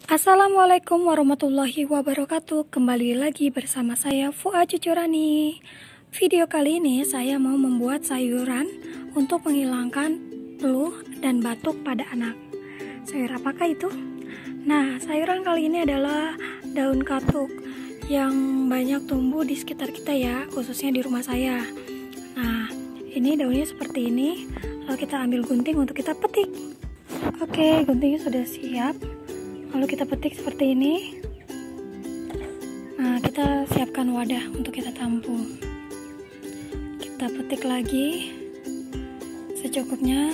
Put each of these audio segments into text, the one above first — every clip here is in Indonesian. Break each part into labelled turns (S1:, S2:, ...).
S1: Assalamualaikum warahmatullahi wabarakatuh. Kembali lagi bersama saya Fua Cucurani. Video kali ini saya mau membuat sayuran untuk menghilangkan flu dan batuk pada anak. Sayur apakah itu? Nah, sayuran kali ini adalah daun katuk yang banyak tumbuh di sekitar kita ya, khususnya di rumah saya. Nah, ini daunnya seperti ini. Lalu kita ambil gunting untuk kita petik. Oke, guntingnya sudah siap. Lalu kita petik seperti ini. Nah, kita siapkan wadah untuk kita tampung. Kita petik lagi secukupnya.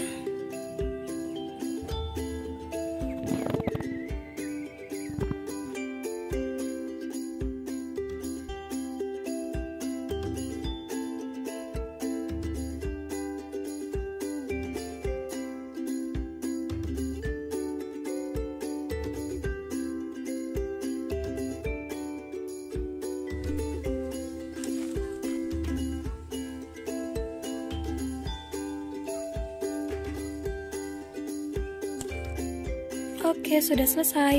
S1: Oke, sudah selesai.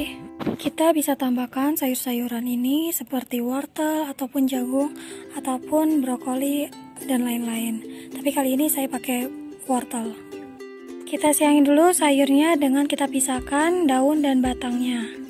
S1: Kita bisa tambahkan sayur-sayuran ini seperti wortel ataupun jagung ataupun brokoli dan lain-lain. Tapi kali ini saya pakai wortel. Kita siangin dulu sayurnya dengan kita pisahkan daun dan batangnya.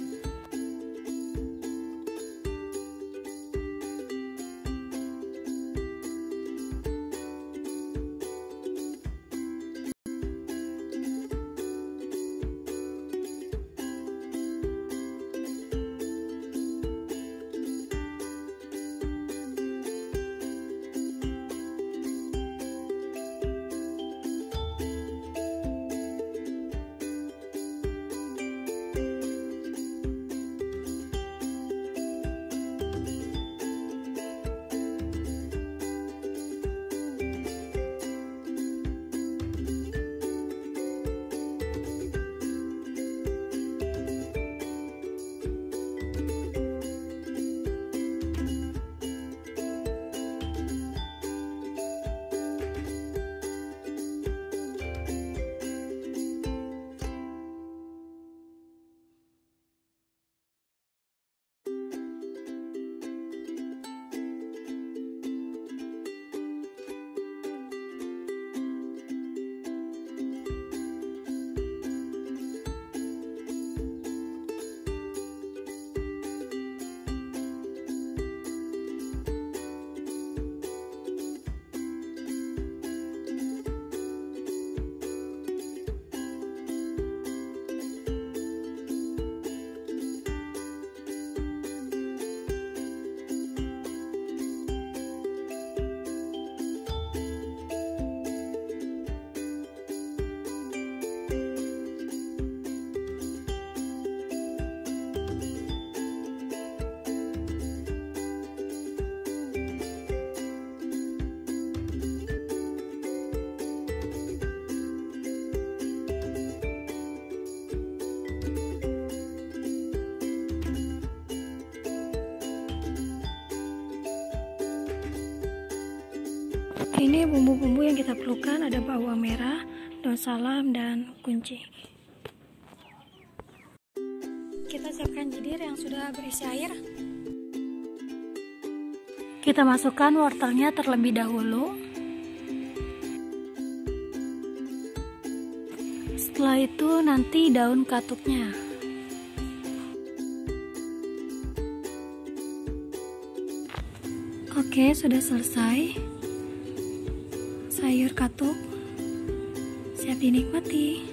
S1: Ini bumbu-bumbu yang kita perlukan, ada bawang merah, daun salam, dan kunyit. Kita siapkan jidir yang sudah berisi air. Kita masukkan wortelnya terlebih dahulu. Setelah itu nanti daun katuknya. Oke, sudah selesai. Sayur katuk siap dinikmati.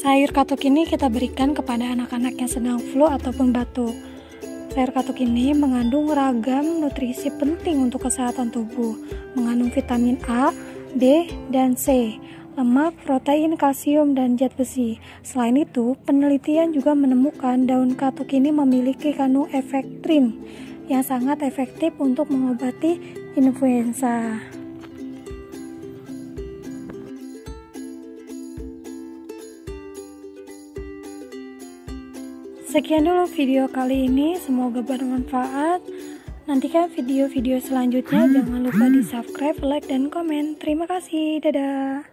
S1: Sayur katuk ini kita berikan kepada anak-anak yang sedang flu ataupun batuk. Sayur katuk ini mengandung ragam nutrisi penting untuk kesehatan tubuh, mengandung vitamin A, B, dan C. lemak, protein, kalsium, dan zat besi. Selain itu, penelitian juga menemukan daun katuk ini memiliki kandung efedrin yang sangat efektif untuk mengobati influenza. Sekian dulu video kali ini, semoga bermanfaat. Nantikan video-video selanjutnya, jangan lupa di subscribe, like, dan komen. Terima kasih, dadah.